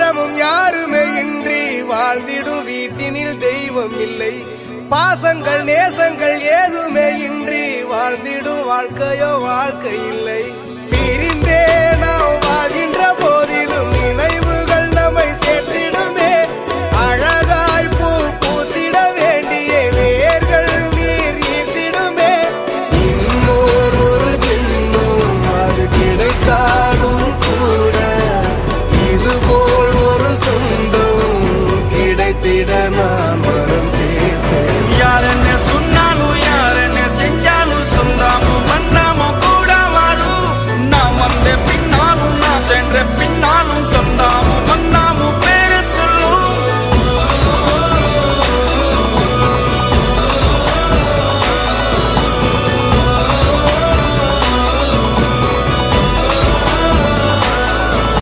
பாசமும் யாருமே இன்றி வாழ்ந்திடும் வீட்டினில் தெய்வம் இல்லை. பாசங்கள் நேசங்கள் ஏதுமே இன்றி வாழ்ந்திடும் வாழ்க்கையோ வாழ்க்கை இல்லை. பிரிந்தே நாம் வாழ்கின்ற போதிலும் நினைவுகள் நம்மை சேர்த்திடுமே. அழகாய் பூ பூத்திட வேண்டிய வேர்கள் நீர் ஈர்த்திடுமே. இன்னொரு ஜென்மம் அது கிடைத்தாலும் கூட இதுபோல் ஒரு சொந்தம் கிடைத்திட